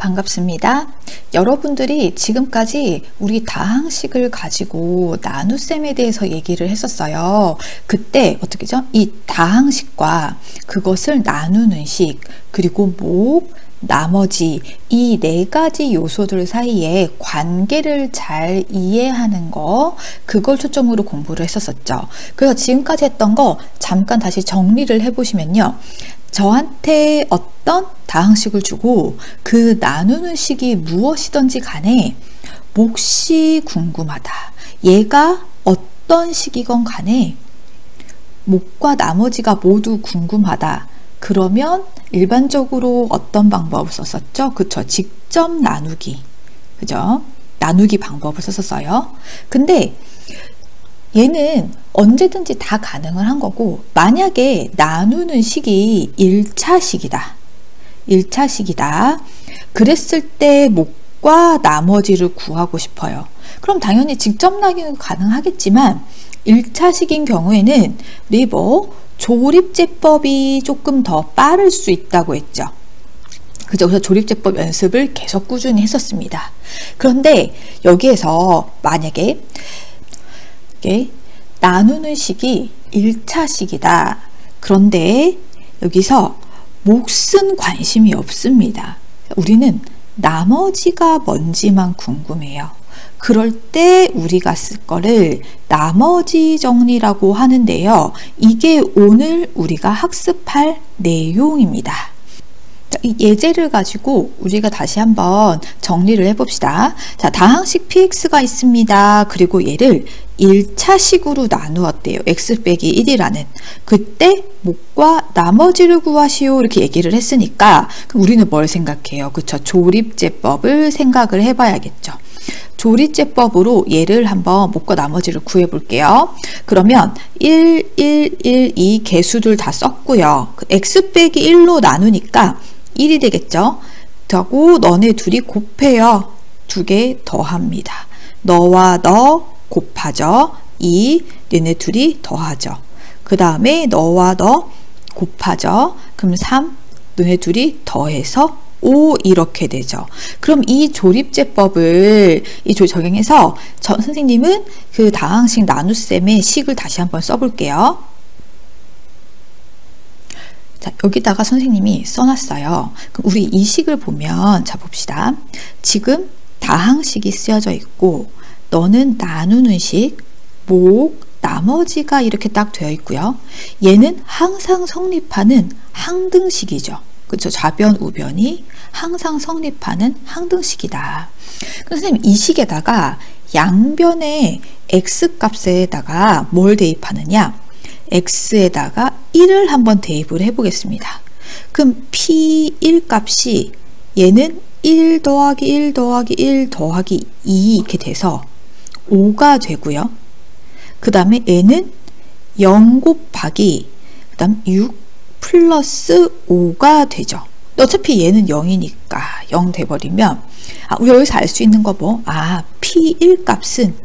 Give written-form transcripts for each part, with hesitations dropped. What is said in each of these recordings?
반갑습니다. 여러분들이 지금까지 우리 다항식을 가지고 나눗셈에 대해서 얘기를 했었어요. 그때 어떻게죠? 이 다항식과 그것을 나누는 식, 그리고 목, 나머지 이 네 가지 요소들 사이에 관계를 잘 이해하는 거, 그걸 초점으로 공부를 했었죠. 그래서 지금까지 했던 거 잠깐 다시 정리를 해보시면요. 저한테 어떤 다항식을 주고 그 나누는 식이 무엇이든지 간에 몫이 궁금하다. 얘가 어떤 식이건 간에 몫과 나머지가 모두 궁금하다. 그러면 일반적으로 어떤 방법을 썼었죠? 그쵸? 직접 나누기. 그죠? 나누기 방법을 썼었어요. 근데 얘는 언제든지 다 가능을 한 거고, 만약에 나누는 식이 1차식이다. 1차식이다. 그랬을 때 몫과 나머지를 구하고 싶어요. 그럼 당연히 직접 나누기는 가능하겠지만 1차식인 경우에는 우리 조립제법이 조금 더 빠를 수 있다고 했죠. 그죠? 그래서 조립제법 연습을 계속 꾸준히 했었습니다. 그런데 여기에서 만약에 나누는 식이 1차식이다. 그런데 여기서 몫은 관심이 없습니다. 우리는 나머지가 뭔지만 궁금해요. 그럴 때 우리가 쓸 거를 나머지 정리라고 하는데요. 이게 오늘 우리가 학습할 내용입니다. 이 예제를 가지고 우리가 다시 한번 정리를 해봅시다. 자, 다항식 px가 있습니다. 그리고 얘를 1차식으로 나누었대요. x 빼기 1이라는. 그때 몫과 나머지를 구하시오. 이렇게 얘기를 했으니까 그럼 우리는 뭘 생각해요? 그쵸? 조립제법을 생각을 해봐야겠죠. 조립제법으로 얘를 한번 몫과 나머지를 구해 볼게요. 그러면 1, 1, 1, 이 개수들 다 썼고요. x 빼기 1로 나누니까 1이 되겠죠. 하고 너네 둘이 곱해요. 두 개 더합니다. 너와 너 곱하죠. 2, 얘네 둘이 더하죠. 그 다음에 너와 너 곱하죠. 그럼 3, 너네 둘이 더해서 5 이렇게 되죠. 그럼 이 조립제법을 적용해서 선생님은 그 다항식 나눗셈의 식을 다시 한번 써볼게요. 자, 여기다가 선생님이 써놨어요. 그럼 우리 이 식을 보면 자 봅시다. 지금 다항식이 쓰여져 있고 너는 나누는 식, 목, 나머지가 이렇게 딱 되어 있고요. 얘는 항상 성립하는 항등식이죠. 그렇죠? 좌변, 우변이 항상 성립하는 항등식이다. 선생님 이 식에다가 양변의 x값에다가 뭘 대입하느냐? x에다가 1을 한번 대입을 해보겠습니다. 그럼 p1 값이 얘는 1 더하기 1 더하기 1 더하기 2 이렇게 돼서 5가 되고요. 그 다음에 얘는 0 곱하기 그 다음 6 플러스 5가 되죠. 어차피 얘는 0이니까 0 돼버리면 우리 여기서 알 수 있는 거 P1 값은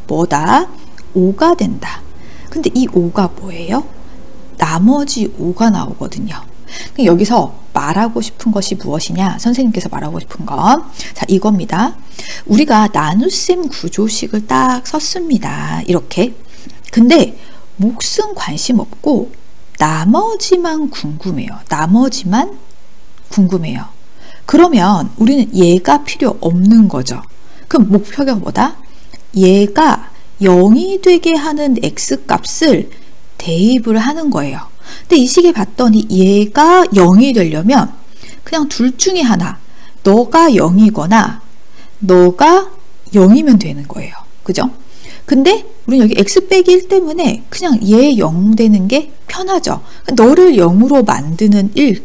뭐다? 5가 된다. 근데 이 5가 뭐예요? 나머지 5가 나오거든요. 여기서 말하고 싶은 것이 무엇이냐? 선생님께서 말하고 싶은 건 자, 이겁니다. 우리가 나눗셈 구조식을 딱 썼습니다. 이렇게. 근데 몫은 관심 없고 나머지만 궁금해요. 나머지만 궁금해요. 그러면 우리는 얘가 필요 없는 거죠. 그럼 목표가 뭐다? 얘가 0이 되게 하는 x값을 대입을 하는 거예요. 근데 이 식에 봤더니 얘가 0이 되려면 그냥 둘 중에 하나, 너가 0이거나 너가 0이면 되는 거예요. 그죠? 근데 우리는 여기 x 빼기 1 때문에 그냥 얘 0 되는 게 편하죠. 너를 0으로 만드는 1,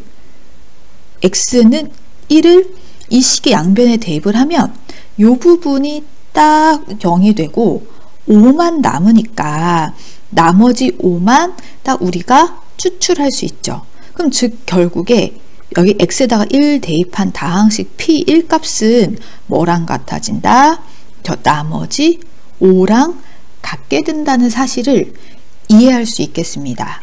x는 1을 이 식의 양변에 대입을 하면 이 부분이 딱 0이 되고 5만 남으니까 나머지 5만 딱 우리가 추출할 수 있죠. 그럼 즉 결국에 여기 x에다가 1 대입한 다항식 p1 값은 뭐랑 같아진다? 저 나머지 5랑 같게 된다는 사실을 이해할 수 있겠습니다.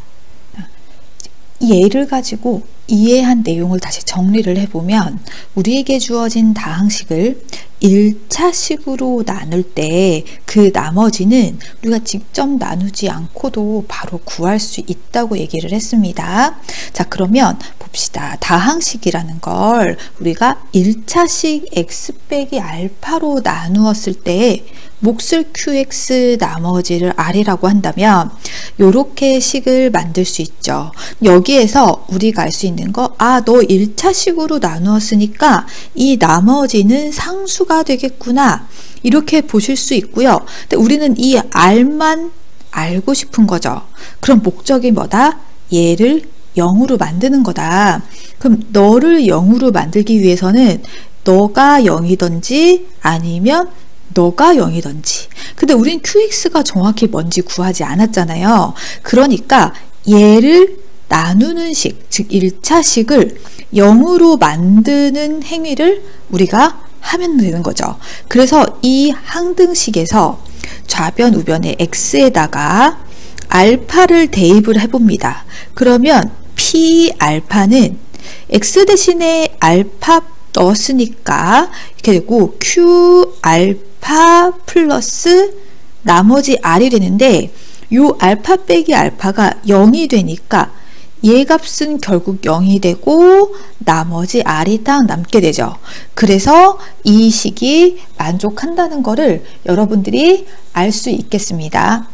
이 예를 가지고 이해한 내용을 다시 정리를 해보면 우리에게 주어진 다항식을 1차식으로 나눌 때 그 나머지는 우리가 직접 나누지 않고도 바로 구할 수 있다고 얘기를 했습니다. 자, 그러면 봅시다. 다항식이라는 걸 우리가 1차식 x 빼기 알파로 나누었을 때 몫을 qx 나머지를 r이라고 한다면 이렇게 식을 만들 수 있죠. 여기에서 우리가 알 수 있는 거, 아, 너 1차식으로 나누었으니까 이 나머지는 상수가 되겠구나, 이렇게 보실 수 있고요. 근데 우리는 이 r만 알고 싶은 거죠. 그럼 목적이 뭐다? 얘를 0으로 만드는 거다. 그럼 너를 0으로 만들기 위해서는 너가 0이든지 아니면 너가 0이든지. 근데 우린 qx가 정확히 뭔지 구하지 않았잖아요. 그러니까 얘를 나누는 식, 즉 1차식을 0으로 만드는 행위를 우리가 하면 되는 거죠. 그래서 이 항등식에서 좌변 우변의 x에다가 알파를 대입을 해봅니다. 그러면 p 알파는 x 대신에 알파 넣었으니까 이렇게 되고 q 알파 플러스 나머지 r이 되는데, 요 알파 빼기 알파가 0이 되니까 얘 값은 결국 0이 되고 나머지 r이 딱 남게 되죠. 그래서 이 식이 만족한다는 거를 여러분들이 알 수 있겠습니다.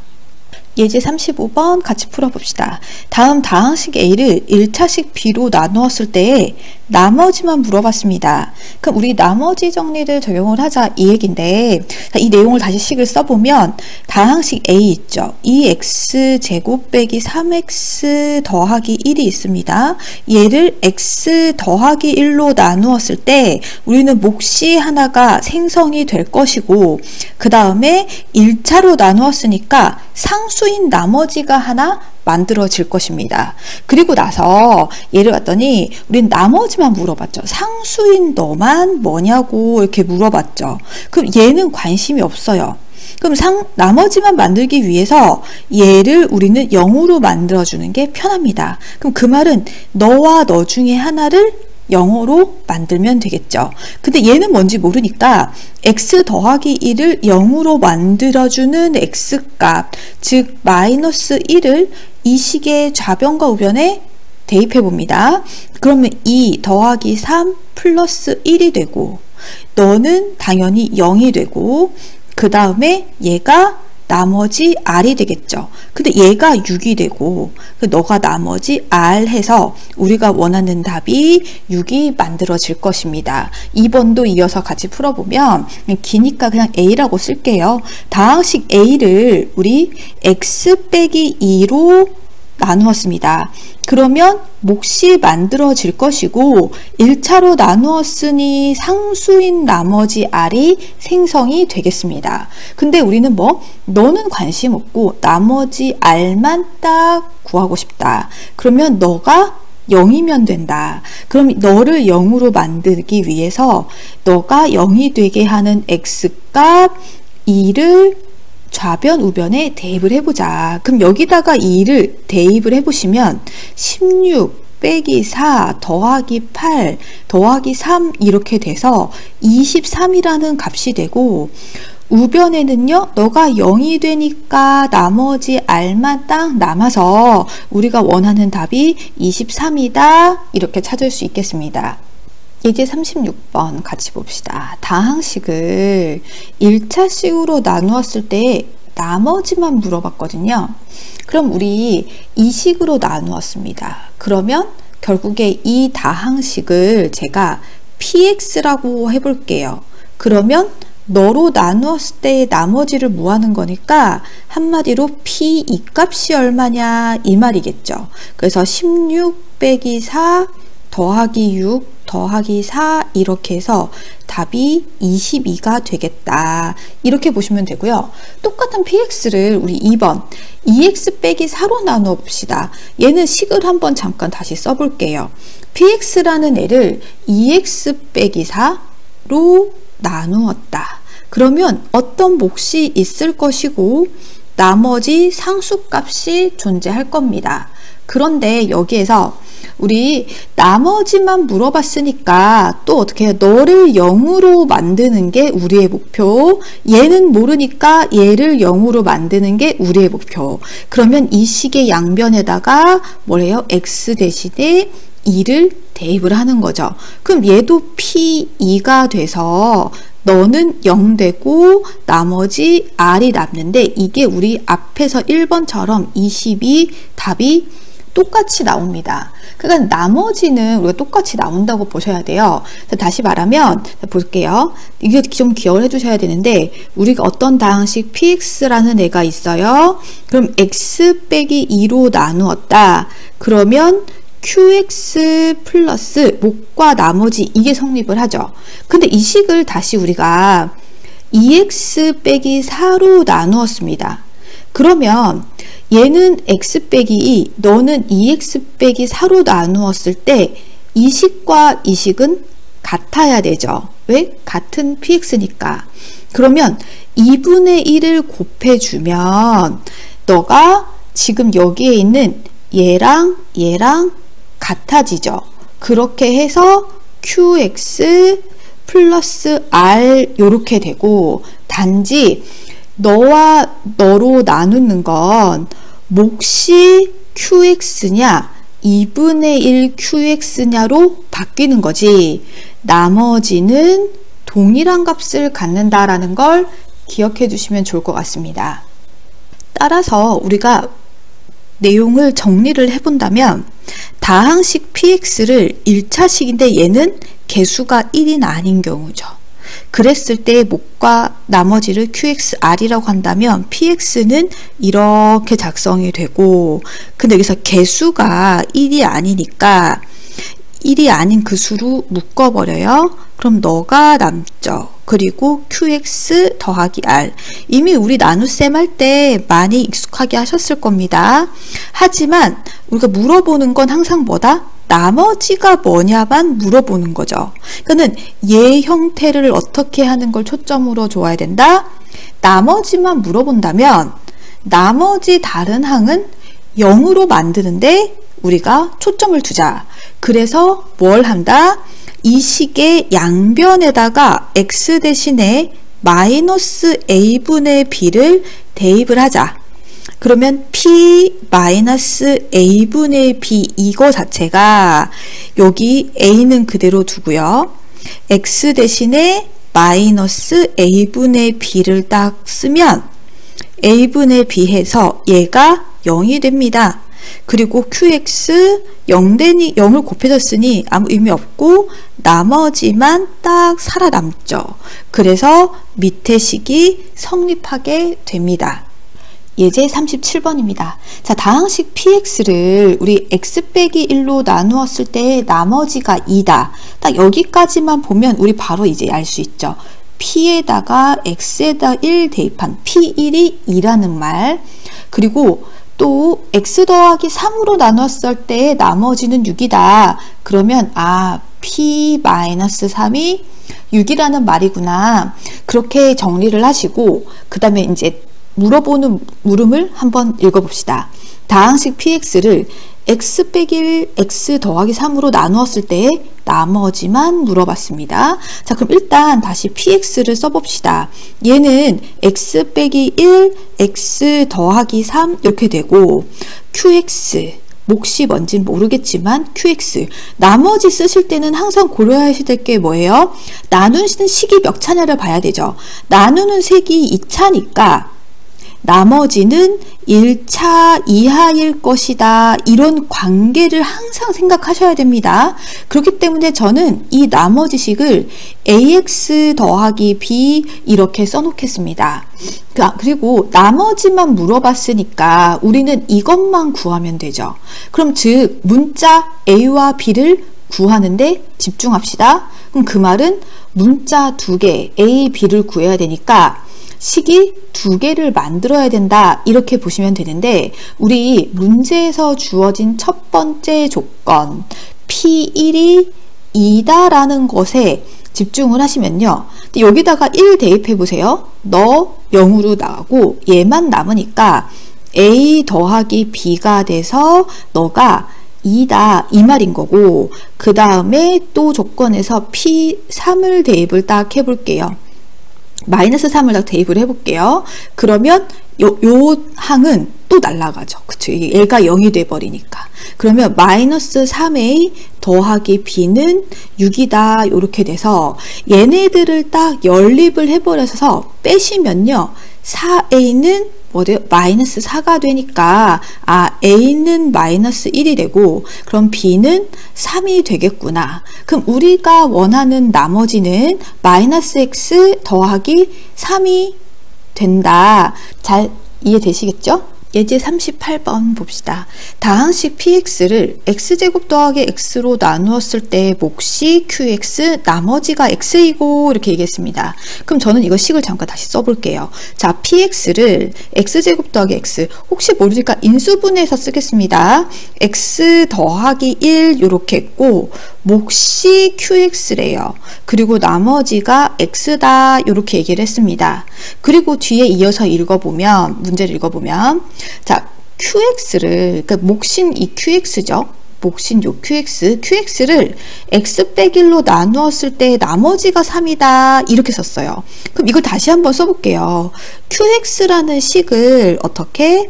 예제 35번 같이 풀어봅시다. 다음 다항식 A를 1차식 B로 나누었을 때 나머지만 물어봤습니다. 그럼 우리 나머지 정리를 적용을 하자, 이 얘기인데, 이 내용을 다시 식을 써보면 다항식 A 있죠. 2x 제곱 빼기 3x 더하기 1이 있습니다. 얘를 x 더하기 1로 나누었을 때 우리는 몫이 하나가 생성이 될 것이고, 그 다음에 1차로 나누었으니까 상수인 나머지가 하나 만들어질 것입니다. 그리고 나서 얘를 봤더니 우린 나머지만 물어봤죠. 상수인 너만 뭐냐고 이렇게 물어봤죠. 그럼 얘는 관심이 없어요. 그럼 나머지만 만들기 위해서 얘를 우리는 0으로 만들어주는 게 편합니다. 그럼 그 말은 너와 너 중에 하나를 0으로 만들면 되겠죠. 근데 얘는 뭔지 모르니까 x 더하기 1을 0으로 만들어주는 x값, 즉 마이너스 1을 이 식의 좌변과 우변에 대입해 봅니다. 그러면 2 더하기 3 플러스 1이 되고, 너는 당연히 0이 되고, 그 다음에 얘가 나머지 r이 되겠죠. 근데 얘가 6이 되고, 너가 나머지 r 해서 우리가 원하는 답이 6이 만들어질 것입니다. 2번도 이어서 같이 풀어보면, 기니까 그냥 A라고 쓸게요. 다항식 A를 우리 x 빼기 2로 나누었습니다. 그러면 몫이 만들어질 것이고 1차로 나누었으니 상수인 나머지 r이 생성이 되겠습니다. 근데 우리는 너는 관심 없고 나머지 r만 딱 구하고 싶다. 그러면 너가 0이면 된다. 그럼 너를 0으로 만들기 위해서 너가 0이 되게 하는 x값 2를 좌변 우변에 대입을 해보자. 그럼 여기다가 2를 대입을 해보시면 16 빼기 4 더하기 8 더하기 3 이렇게 돼서 23이라는 값이 되고, 우변에는요 너가 0이 되니까 나머지 r만 딱 남아서 우리가 원하는 답이 23이다 이렇게 찾을 수 있겠습니다. 예제 36번 같이 봅시다. 다항식을 1차식으로 나누었을 때 나머지만 물어봤거든요. 그럼 우리 이 식으로 나누었습니다. 그러면 결국에 이 다항식을 제가 px라고 해볼게요. 그러면 너로 나누었을 때 나머지를 무하는 거니까 한마디로 p 이 값이 얼마냐 이 말이겠죠. 그래서 16 빼기 4 더하기 6 더하기 4 이렇게 해서 답이 22가 되겠다. 이렇게 보시면 되고요. 똑같은 px를 우리 2번 2x 빼기 4로 나누어 봅시다. 얘는 식을 한번 잠깐 다시 써볼게요. px라는 애를 2x 빼기 4로 나누었다. 그러면 어떤 몫이 있을 것이고 나머지 상수값이 존재할 겁니다. 그런데 여기에서 우리 나머지만 물어봤으니까 또 어떻게 해요? 너를 0으로 만드는 게 우리의 목표. 얘는 모르니까 얘를 0으로 만드는 게 우리의 목표. 그러면 이 식의 양변에다가 뭐래요? x 대신에 2를 대입을 하는 거죠. 그럼 얘도 P2가 돼서 너는 0 되고 나머지 R이 남는데 이게 우리 앞에서 1번처럼 22 답이 똑같이 나옵니다. 그러니까 나머지는 우리가 똑같이 나온다고 보셔야 돼요. 다시 말하면 볼게요. 이게 좀 기억을 해주셔야 되는데 우리가 어떤 다항식 px라는 애가 있어요. 그럼 x 빼기 2로 나누었다. 그러면 qx 플러스 목과 나머지 이게 성립을 하죠. 근데 이 식을 다시 우리가 2x 빼기 4로 나누었습니다. 그러면 얘는 x 빼기 2, 너는 2x 빼기 4로 나누었을 때 이 식과 이 식은 같아야 되죠. 왜? 같은 px니까. 그러면 2분의 1을 곱해주면 너가 지금 여기에 있는 얘랑 같아지죠. 그렇게 해서 qx 플러스 r 요렇게 되고 단지 너와 너로 나누는 건 몫이 qx냐 2분의 1 qx냐로 바뀌는 거지 나머지는 동일한 값을 갖는다라는 걸 기억해 주시면 좋을 것 같습니다. 따라서 우리가 내용을 정리를 해본다면 다항식 px를 1차식인데 얘는 개수가 1이 아닌 경우죠. 그랬을 때 목과 나머지를 qxr이라고 한다면 px는 이렇게 작성이 되고 근데 여기서 개수가 1이 아니니까 1이 아닌 그 수로 묶어버려요. 그럼 너가 남죠. 그리고 qx 더하기 r 이미 우리 나눗셈 할 때 많이 익숙하게 하셨을 겁니다. 하지만 우리가 물어보는 건 항상 뭐다? 나머지가 뭐냐만 물어보는 거죠. 그러니까는 얘 형태를 어떻게 하는 걸 초점으로 둬야 된다? 나머지만 물어본다면 나머지 다른 항은 0으로 만드는데 우리가 초점을 두자. 그래서 뭘 한다? 이 식의 양변에다가 x 대신에 마이너스 a분의 b를 대입을 하자. 그러면 p 마이너스 a분의 b 이거 자체가 여기 a는 그대로 두고요. x 대신에 마이너스 a분의 b를 딱 쓰면 a분의 b 해서 얘가 0이 됩니다. 그리고 qx 0을 곱해줬으니 아무 의미 없고 나머지만 딱 살아남죠. 그래서 밑에 식이 성립하게 됩니다. 예제 37번입니다. 자, 다항식 px를 우리 x 빼기 1로 나누었을 때 나머지가 2다. 딱 여기까지만 보면 우리 바로 이제 알 수 있죠. p에다가 x에다 1 대입한 p1이 2라는 말. 그리고 또 x 더하기 3으로 나눴을 때 나머지는 6이다. 그러면 p-3이 6이라는 말이구나. 그렇게 정리를 하시고 그 다음에 이제 물어보는 물음을 한번 읽어봅시다. 다항식 px를 x 빼기 1, x 더하기 3으로 나누었을 때 나머지만 물어봤습니다. 자, 그럼 일단 다시 px를 써봅시다. 얘는 x 빼기 1, x 더하기 3 이렇게 되고 qx 몫이 뭔지는 모르겠지만 qx 나머지 쓰실 때는 항상 고려하셔야 될 게 뭐예요? 나누는 식이 몇 차냐를 봐야 되죠. 나누는 색이 2차니까 나머지는 1차 이하일 것이다. 이런 관계를 항상 생각하셔야 됩니다. 그렇기 때문에 저는 이 나머지 식을 ax 더하기 b 이렇게 써놓겠습니다. 그리고 나머지만 물어봤으니까 우리는 이것만 구하면 되죠. 그럼 즉 문자 a와 b를 구하는데 집중합시다. 그럼 그 말은 문자 2개 a, b를 구해야 되니까 식이 2개를 만들어야 된다 이렇게 보시면 되는데 우리 문제에서 주어진 첫 번째 조건 P1이 2다라는 것에 집중을 하시면요. 여기다가 1 대입해 보세요. 너 0으로 나가고 얘만 남으니까 A 더하기 B가 돼서 너가 2다 이 말인 거고, 그 다음에 또 조건에서 P3을 대입을 딱 해볼게요. 마이너스 3을 딱 대입을 해볼게요. 그러면 요 항은 또 날아가죠. 그쵸? 이게 L가 0이 돼버리니까. 그러면 마이너스 3A 더하기 B는 6이다. 이렇게 돼서 얘네들을 딱 연립을 해버려서 빼시면요. 4A는 뭐래요? 마이너스 4가 되니까 A는 마이너스 1이 되고, 그럼 B는 3이 되겠구나. 그럼 우리가 원하는 나머지는 마이너스 X 더하기 3이 된다. 잘 이해되시겠죠? 예제 38번 봅시다. 다항식 px를 x제곱 더하기 x로 나누었을 때 몫이 qx, 나머지가 x이고 이렇게 얘기했습니다. 그럼 저는 이거 식을 잠깐 다시 써볼게요. 자, px를 x제곱 더하기 x, 혹시 모르니까 인수분해해서 쓰겠습니다. x 더하기 1 이렇게 했고, 몫이 qx래요. 그리고 나머지가 x다 이렇게 얘기를 했습니다. 그리고 뒤에 이어서 읽어보면, 문제를 읽어보면, 자, qx를, 그러니까 몫인 이 qx죠. 몫인 요 qx를 x 빼기 1로 나누었을 때 나머지가 3이다 이렇게 썼어요. 그럼 이걸 다시 한번 써볼게요. qx라는 식을 어떻게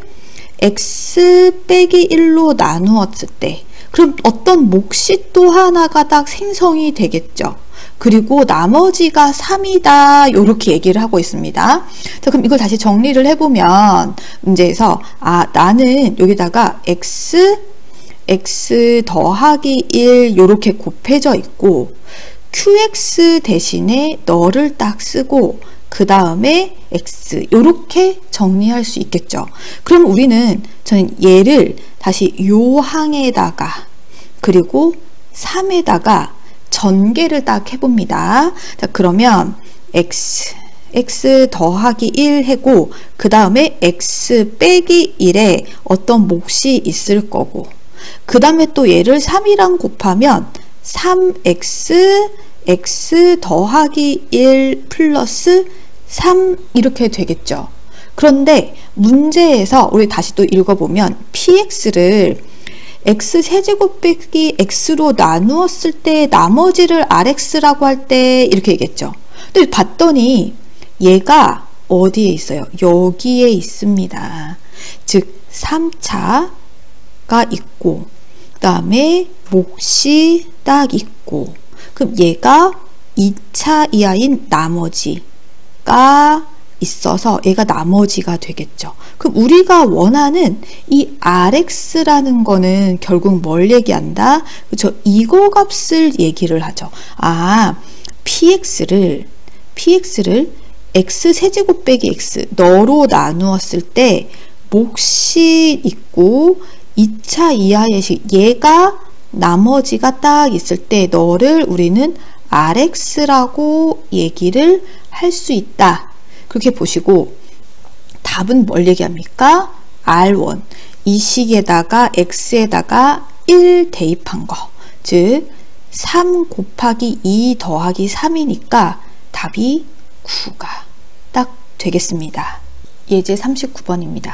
x 빼기 1로 나누었을 때, 그럼 어떤 몫이 또 하나가 딱 생성이 되겠죠. 그리고 나머지가 3이다 이렇게 얘기를 하고 있습니다. 자, 그럼 이걸 다시 정리를 해보면 문제에서 나는 여기다가 x 더하기 1 이렇게 곱해져 있고, qx 대신에 너를 딱 쓰고 그 다음에 x 이렇게 정리할 수 있겠죠. 그럼 저는 얘를 다시 요 항에다가 그리고 3에다가 전개를 딱 해봅니다. 자, 그러면 x 더하기 1 하고 그 다음에 x 빼기 1에 어떤 몫이 있을 거고, 그 다음에 또 얘를 3이랑 곱하면 3x 더하기 1 플러스 3 이렇게 되겠죠. 그런데 문제에서 우리 다시 또 읽어보면 px를 x세제곱 빼기 x로 나누었을 때 나머지를 rx라고 할 때 이렇게 얘기했죠. 근데 봤더니 얘가 어디에 있어요? 여기에 있습니다. 즉 3차가 있고 그 다음에 몫이 딱 있고, 그럼 얘가 2차 이하인 나머지가 있어서 얘가 나머지가 되겠죠. 그럼 우리가 원하는 이 rx라는 거는 결국 뭘 얘기한다? 그렇죠? 이거 값을 얘기를 하죠. px를 x 세제곱 빼기 x 너로 나누었을 때 몫이 있고 2차 이하의 식, 얘가 나머지가 딱 있을 때 너를 우리는 rx라고 얘기를 할 수 있다. 그렇게 보시고 답은 뭘 얘기합니까? R1, 이 식에다가 x에다가 1 대입한 거, 즉 3 곱하기 2 더하기 3이니까 답이 9가 딱 되겠습니다. 예제 39번입니다.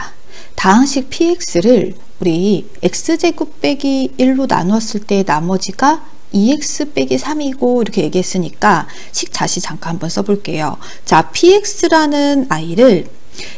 다항식 px를 우리 x제곱 빼기 1로 나누었을 때 나머지가 2x 빼기 3이고 이렇게 얘기했으니까 식 다시 잠깐 한번 써볼게요. 자, px라는 a를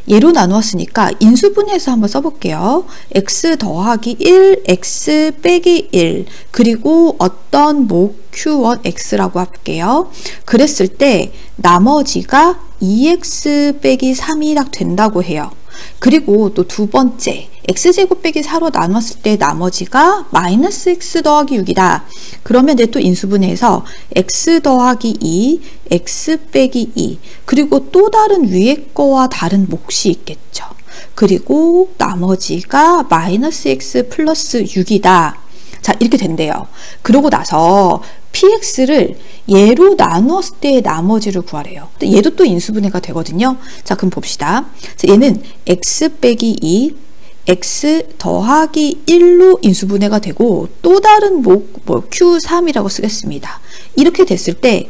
얘로 나누었으니까 인수분해해서 한번 써볼게요. x 더하기 1, x 빼기 1, 그리고 어떤 목 q1 x라고 할게요. 그랬을 때 나머지가 2x 빼기 3이 딱 된다고 해요. 그리고 또 두 번째, x제곱 빼기 4로 나눴을 때 나머지가 마이너스 x 더하기 6이다. 그러면 이제 또 인수분해해서 x 더하기 2, x 빼기 2, 그리고 또 다른 위에 거와 다른 몫이 있겠죠. 그리고 나머지가 마이너스 x 플러스 6이다. 자, 이렇게 된대요. 그러고 나서 px를 얘로 나누었을 때 나머지를 구하래요. 근데 얘도 또 인수분해가 되거든요. 자, 그럼 봅시다. 자, 얘는 x 빼기 2, x 더하기 1로 인수분해가 되고 또 다른 목 q3이라고 쓰겠습니다. 이렇게 됐을 때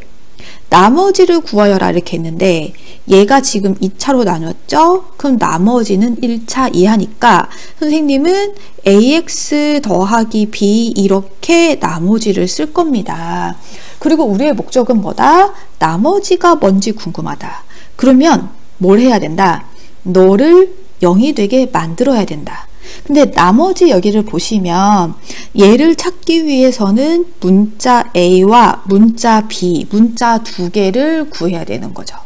나머지를 구하여라 이렇게 했는데 얘가 지금 2차로 나눴죠? 그럼 나머지는 1차 이하니까 선생님은 ax 더하기 b 이렇게 나머지를 쓸 겁니다. 그리고 우리의 목적은 뭐다? 나머지가 뭔지 궁금하다. 그러면 뭘 해야 된다? 너를 0이 되게 만들어야 된다. 근데 나머지 여기를 보시면 얘를 찾기 위해서는 문자 A와 문자 B, 문자 두 개를 구해야 되는 거죠.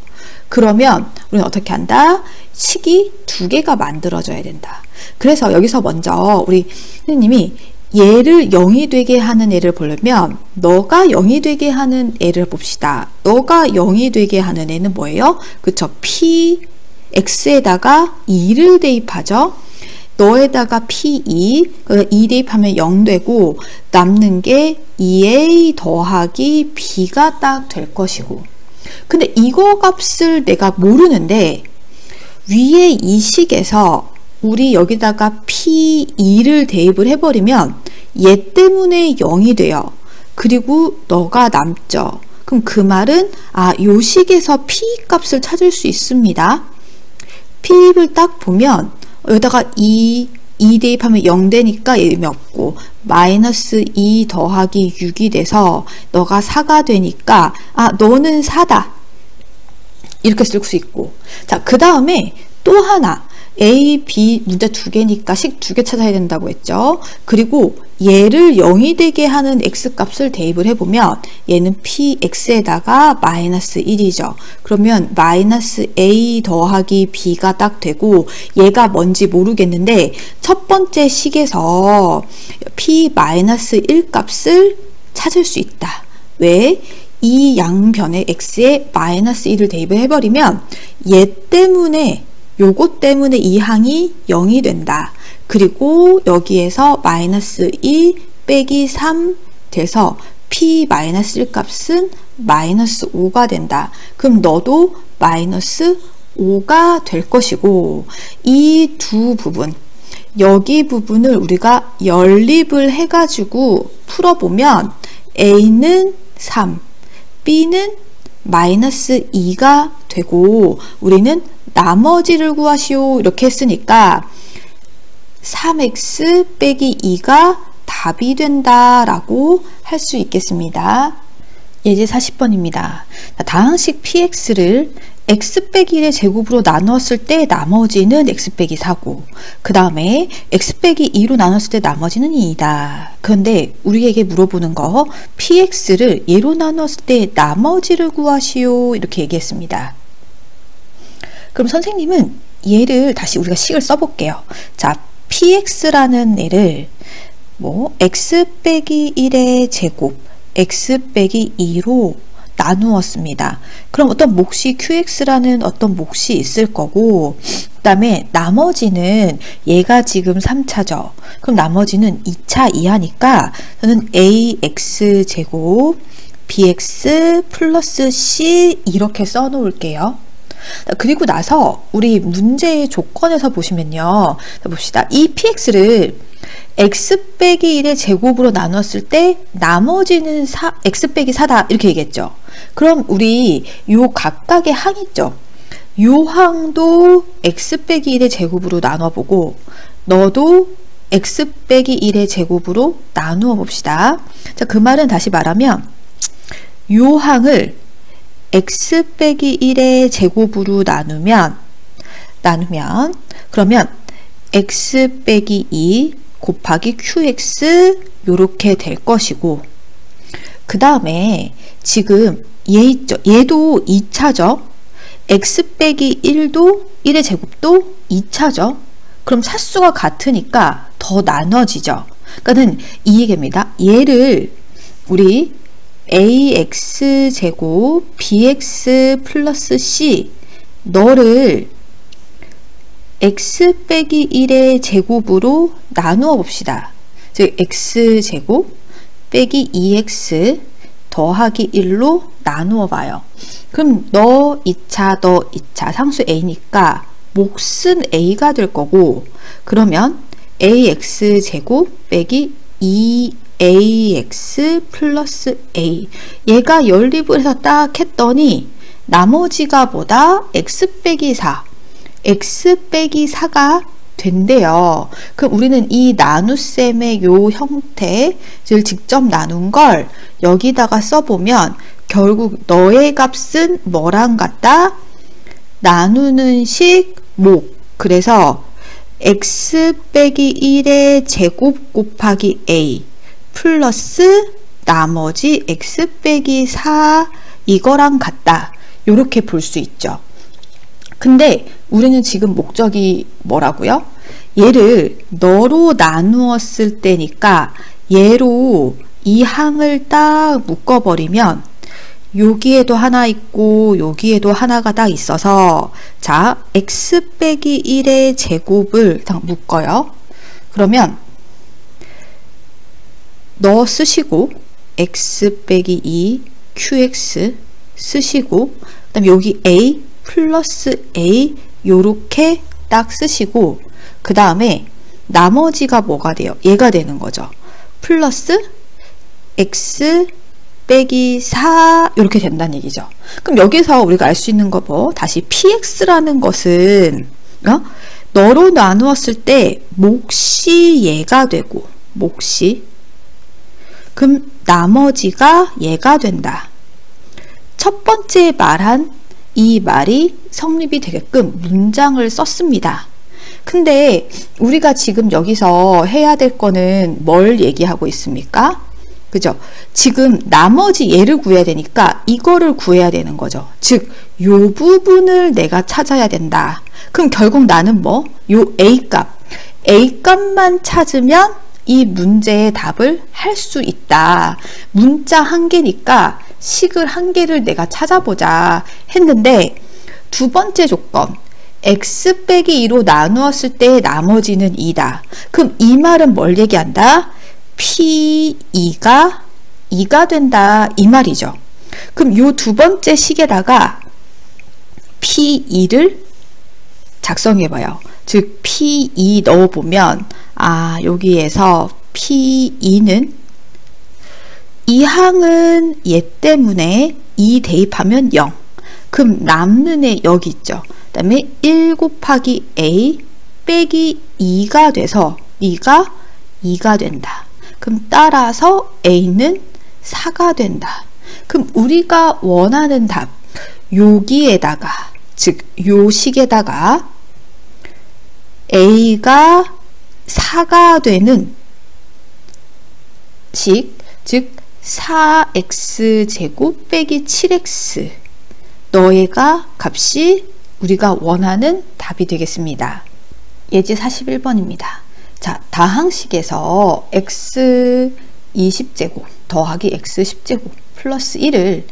그러면 우리는 어떻게 한다? 식이 두 개가 만들어져야 된다. 그래서 여기서 먼저 우리 선생님이 얘를 0이 되게 하는 애를 보려면 너가 0이 되게 하는 애를 봅시다. 너가 0이 되게 하는 애는 뭐예요? 그쵸? P, X에다가 2를 대입하죠. 너에다가 P2, 2 대입하면 0 되고 남는 게 2A 더하기 B가 딱 될 것이고, 근데 이거 값을 내가 모르는데 위에 이 식에서 우리 여기다가 P2를 대입을 해버리면 얘 때문에 0이 돼요. 그리고 너가 남죠. 그럼 그 말은 요 식에서 P 값을 찾을 수 있습니다. P를 딱 보면 여기다가 2 대입하면 0 되니까 얘 의미 없고 마이너스 2 더하기 6이 돼서 너가 4가 되니까 너는 4다 이렇게 쓸 수 있고, 자, 그 다음에 또 하나 A, B 문제 두 개니까 식 두 개 찾아야 된다고 했죠. 그리고 얘를 0이 되게 하는 x값을 대입을 해보면 얘는 px에다가 마이너스 1이죠. 그러면 마이너스 a 더하기 b가 딱 되고 얘가 뭔지 모르겠는데 첫 번째 식에서 p 마이너스 1 값을 찾을 수 있다. 왜? 이 양변에 x에 마이너스 1을 대입을 해버리면 얘 때문에 요것 때문에 이 항이 0이 된다. 그리고 여기에서 마이너스 2 빼기 3 돼서 p 마이너스 1 값은 마이너스 5가 된다. 그럼 너도 마이너스 5가 될 것이고, 이 두 부분, 여기 부분을 우리가 연립을 해가지고 풀어보면 A는 3, B는 마이너스 2가 되고 우리는 나머지를 구하시오 이렇게 했으니까 3x 빼기 2가 답이 된다라고 할 수 있겠습니다. 예제 40번입니다. 다항식 px를 x 빼기 1의 제곱으로 나누었을 때 나머지는 x 빼기 4고 그 다음에 x 빼기 2로 나눴을 때 나머지는 2이다. 그런데 우리에게 물어보는 거 px를 얘로 나눴을 때 나머지를 구하시오 이렇게 얘기했습니다. 그럼 선생님은 얘를 다시 우리가 식을 써볼게요. 자, px라는 애를 x 빼기 1의 제곱 x 빼기 2로 나누었습니다. 그럼 어떤 몫이 qx라는 어떤 몫이 있을 거고 그 다음에 나머지는 얘가 지금 3차죠. 그럼 나머지는 2차 이하니까 저는 ax 제곱 bx 플러스 c 이렇게 써 놓을게요. 그리고 나서 우리 문제의 조건에서 보시면요. 봅시다. 이 px를 x 빼기 1의 제곱으로 나눴을 때 나머지는 x 빼기 4다 이렇게 얘기했죠. 그럼 우리 요 각각의 항 있죠. 요 항도 x 빼기 1의 제곱으로 나눠보고 너도 x 빼기 1의 제곱으로 나누어 봅시다. 자, 그 말은 다시 말하면 요 항을 x 빼기 1의 제곱으로 나누면 그러면 x 빼기 2 곱하기 qx 요렇게 될 것이고 그 다음에 지금 얘 있죠. 얘도 2차죠. x 빼기 1도 1의 제곱도 2차죠. 그럼 차수가 같으니까 더 나눠지죠. 그러니까는 이 얘기입니다. 얘를 우리 ax 제곱 bx 플러스 c 너를 x 빼기 1의 제곱으로 나누어 봅시다. 즉 x 제곱 빼기 2x 더하기 1로 나누어 봐요. 그럼 너 2차 너 2차 상수 a니까 몫은 a가 될 거고 그러면 ax 제곱 빼기 ax 플러스 a. 얘가 연립을 해서 딱 했더니 나머지가 뭐다? x 빼기 4. x 빼기 4가 된대요. 그럼 우리는 이 나눗셈의 요 형태를 직접 나눈 걸 여기다가 써보면 결국 너의 값은 뭐랑 같다? 나누는 식 목. 그래서 x 빼기 1의 제곱 곱하기 a 플러스 나머지 x 빼기 4 이거랑 같다. 이렇게 볼 수 있죠. 근데 우리는 지금 목적이 뭐라고요? 얘를 너로 나누었을 때니까 얘로 이 항을 딱 묶어버리면 여기에도 하나 있고 여기에도 하나가 딱 있어서 자 x 빼기 1의 제곱을 딱 묶어요. 그러면 너 쓰시고 x 빼기 2 qx 쓰시고 그 다음에 여기 a 플러스 a 요렇게 딱 쓰시고 그 다음에 나머지가 뭐가 돼요? 얘가 되는 거죠. 플러스 x 빼기 4 이렇게 된다는 얘기죠. 그럼 여기서 우리가 알 수 있는 거 뭐? 다시 px라는 것은 너로 나누었을 때 몫이 얘가 되고 몫이 그럼 나머지가 얘가 된다. 첫 번째 말한 이 말이 성립이 되게끔 문장을 썼습니다. 근데 우리가 지금 여기서 해야 될 거는 뭘 얘기하고 있습니까? 그죠? 지금 나머지 얘를 구해야 되니까 이거를 구해야 되는 거죠. 즉, 요 부분을 내가 찾아야 된다. 그럼 결국 나는 뭐? 요 A값. A값만 찾으면 이 문제의 답을 할 수 있다. 문자 한 개니까 식을 한 개를 내가 찾아보자 했는데 두 번째 조건. x 빼기 2로 나누었을 때 나머지는 2다. 그럼 이 말은 뭘 얘기한다? P2가 2가 된다 이 말이죠. 그럼 요 두 번째 식에다가 P2를 작성해 봐요. 즉 P2 넣어보면 여기에서 P2는 이 항은 얘 때문에 2 대입하면 0. 그럼 남는 애 여기 있죠. 그 다음에 1 곱하기 a 빼기 2가 돼서 B가 2가 된다. 그럼 따라서 A는 4가 된다. 그럼 우리가 원하는 답 여기에다가 즉 요 식에다가 A가 4가 되는 식 즉 4x제곱 빼기 7x 너희가 값이 우리가 원하는 답이 되겠습니다. 예제 41번입니다. 자, 다항식에서 x 20제곱 더하기 x 10제곱 플러스 1을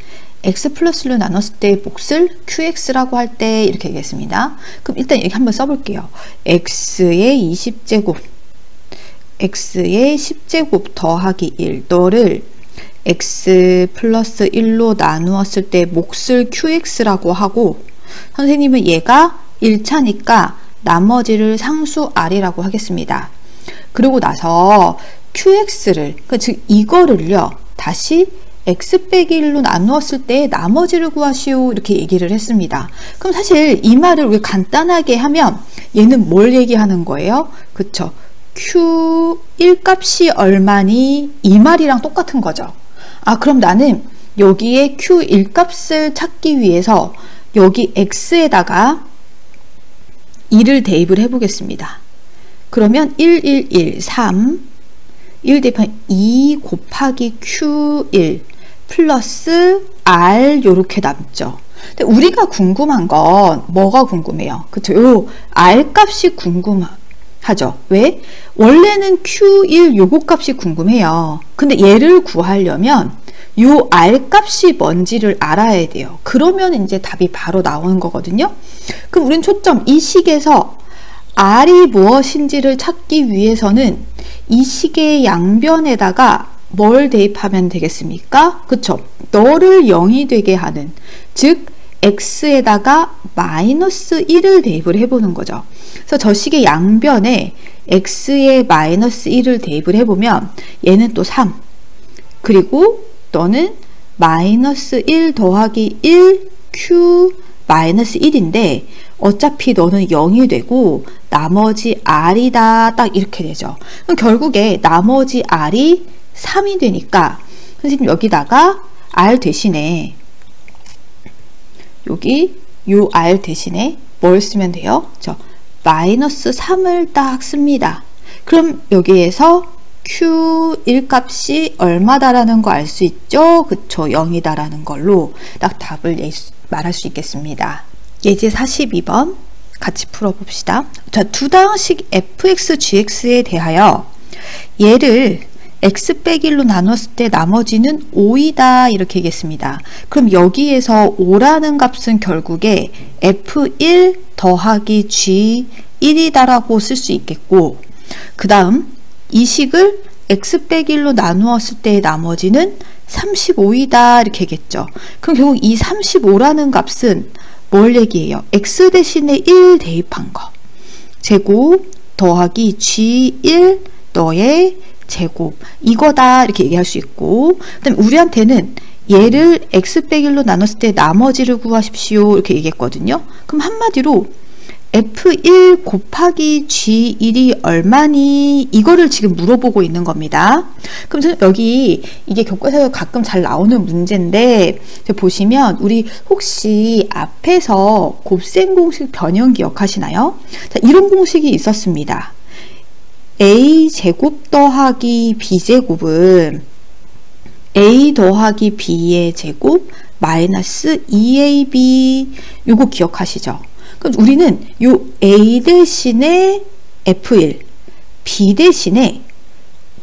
x 플러스로 나눴을 때 몫을 qx라고 할 때 이렇게 얘기했습니다. 그럼 일단 여기 한번 써볼게요. x의 20제곱 x의 10제곱 더하기 1 너를 x 플러스 1로 나누었을 때 몫을 qx라고 하고 선생님은 얘가 1차니까 나머지를 상수 r이라고 하겠습니다. 그리고 나서 qx를 즉 이거를요 다시 x 빼기 1로 나누었을 때 나머지를 구하시오 이렇게 얘기를 했습니다. 그럼 사실 이 말을 우리 간단하게 하면 얘는 뭘 얘기하는 거예요? 그쵸? q1 값이 얼마니? 이 말이랑 똑같은 거죠. 그럼 나는 여기에 q1 값을 찾기 위해서 여기 x에다가 2를 대입을 해보겠습니다. 그러면 1, 1, 1, 3 1 대입하면 2 곱하기 q1 플러스 r 요렇게 남죠. 근데 우리가 궁금한 건 뭐가 궁금해요? 그쵸? 요 r 값이 궁금하죠. 왜? 원래는 q1 요거 값이 궁금해요. 근데 얘를 구하려면 요 r 값이 뭔지를 알아야 돼요. 그러면 이제 답이 바로 나오는 거거든요. 그럼 우린 초점 이 식에서 r이 무엇인지를 찾기 위해서는 이 식의 양변에다가 뭘 대입하면 되겠습니까? 그쵸? 너를 0이 되게 하는 즉 x에다가 마이너스 1을 대입을 해보는 거죠. 그래서 저 식의 양변에 x에 마이너스 1을 대입을 해보면 얘는 또 3. 그리고 너는 마이너스 1 더하기 1 q 마이너스 1인데 어차피 너는 0이 되고 나머지 r이다. 딱 이렇게 되죠. 그럼 결국에 나머지 r이 3이 되니까 선생님 여기다가 r 대신에 여기 요 r 대신에 뭘 쓰면 돼요? 마이너스 3을 딱 씁니다. 그럼 여기에서 Q1 값이 얼마다라는 거 알 수 있죠? 그쵸? 0이다라는 걸로 딱 답을 말할 수 있겠습니다. 예제 42번 같이 풀어봅시다. 자, 두 다항식 fx, gx에 대하여 얘를 x 빼기 1로 나눴을 때 나머지는 5이다 이렇게 얘기했습니다. 그럼 여기에서 5라는 값은 결국에 f1 더하기 g1이다 라고 쓸 수 있겠고, 그 다음 이 식을 x 빼기 1로 나누었을 때 나머지는 35이다 이렇게 얘기했죠. 그럼 결국 이 35라는 값은 뭘 얘기해요? x 대신에 1 대입한 거. 제곱 더하기 g1 너의 제곱 이거다 이렇게 얘기할 수 있고, 그 다음에 우리한테는 얘를 x 빼기 1로 나눴을 때 나머지를 구하십시오 이렇게 얘기했거든요. 그럼 한마디로 f1 곱하기 g1이 얼마니? 이거를 지금 물어보고 있는 겁니다. 그럼 여기 이게 교과서에 가끔 잘 나오는 문제인데 보시면 우리 혹시 앞에서 곱셈 공식 변형 기억하시나요? 자, 이런 공식이 있었습니다. a제곱 더하기 b제곱은 a 더하기 b의 제곱 마이너스 2ab 요거 기억하시죠? 그럼 우리는 요 a 대신에 f1, b 대신에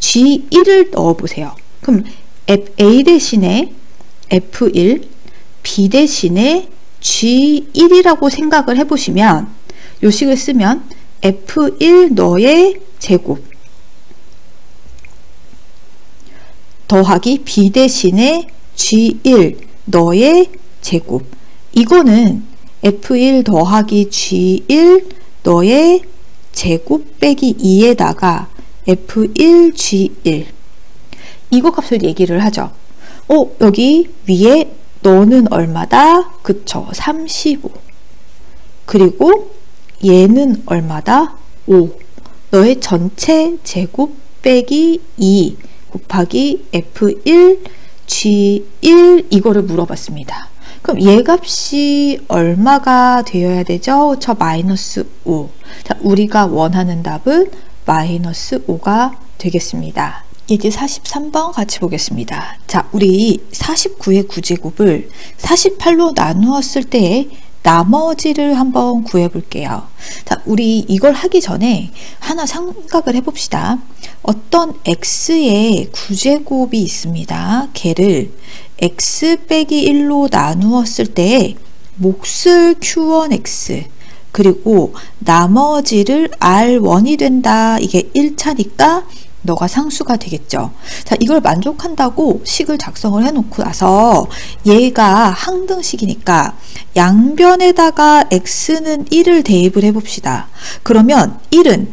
g1을 넣어보세요. 그럼 a 대신에 f1, b 대신에 g1이라고 생각을 해보시면 요 식을 쓰면 f1 너의 제곱 더하기 b 대신에 g1 너의 제곱, 이거는 f1 더하기 g1 너의 제곱 빼기 2에다가 f1 g1 이거 값을 얘기를 하죠. 여기 위에 너는 얼마다? 그쵸, 35. 그리고 얘는 얼마다? 5. 너의 전체 제곱 빼기 2 곱하기 f1 g1 이거를 물어봤습니다. 그럼 얘 값이 얼마가 되어야 되죠? 마이너스 5. 자, 우리가 원하는 답은 마이너스 5가 되겠습니다. 예제 43번 같이 보겠습니다. 자, 우리 49의 9제곱을 48로 나누었을 때 나머지를 한번 구해 볼게요. 자, 우리 이걸 하기 전에 하나 생각을 해봅시다. 어떤 x의 9제곱이 있습니다. 걔를 x 빼기 1로 나누었을 때 몫을 q1x 그리고 나머지를 r1이 된다. 이게 1차니까 너가 상수가 되겠죠. 자, 이걸 만족한다고 식을 작성을 해놓고 나서 얘가 항등식이니까 양변에다가 x는 1을 대입을 해봅시다. 그러면 1은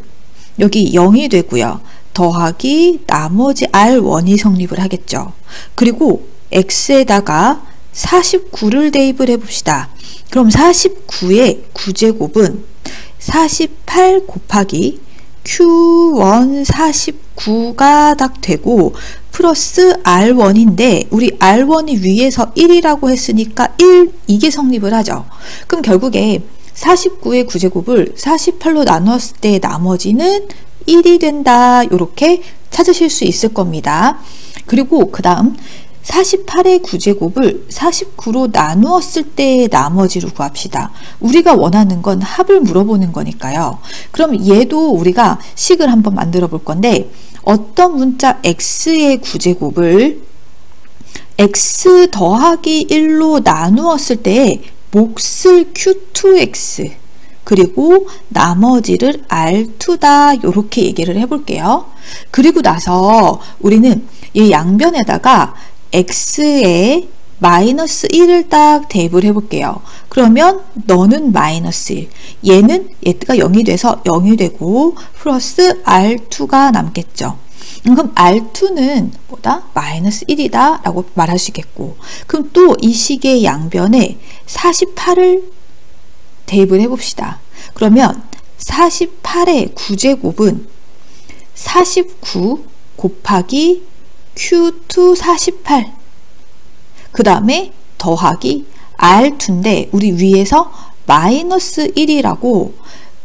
여기 0이 되고요. 더하기 나머지 r1이 성립을 하겠죠. 그리고 x에다가 49를 대입을 해봅시다. 그럼 49의 9제곱은 48 곱하기 q1 49가 딱 되고 플러스 r1인데 우리 r1이 위에서 1이라고 했으니까 1 이게 성립을 하죠. 그럼 결국에 49의 9제곱을 48로 나눴을 때 나머지는 1이 된다. 이렇게 찾으실 수 있을 겁니다. 그리고 그 다음 48의 9제곱을 49로 나누었을 때 나머지로 구합시다. 우리가 원하는 건 합을 물어보는 거니까요. 그럼 얘도 우리가 식을 한번 만들어 볼 건데 어떤 문자 x의 9제곱을 x 더하기 1로 나누었을 때 몫을 q2x 그리고 나머지를 r2다. 이렇게 얘기를 해볼게요. 그리고 나서 우리는 이 양변에다가 x의 마이너스 1을 딱 대입을 해볼게요. 그러면 너는 마이너스 1, 얘는 얘가 0이 돼서 0이 되고 플러스 R2가 남겠죠. 그럼 R2는 뭐다? 마이너스 1이다 라고 말할 수 있겠고, 그럼 또 이 식의 양변에 48을 대입을 해봅시다. 그러면 48의 9제곱은 49 곱하기 Q2 48, 그 다음에 더하기 R2인데 우리 위에서 마이너스 1이라고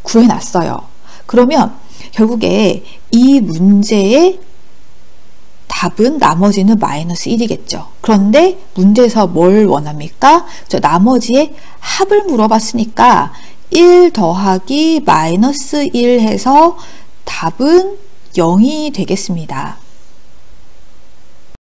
구해놨어요. 그러면 결국에 이 문제의 답은 나머지는 마이너스 1이겠죠. 그런데 문제에서 뭘 원합니까? 저 나머지의 합을 물어봤으니까 1 더하기 마이너스 1 해서 답은 0이 되겠습니다.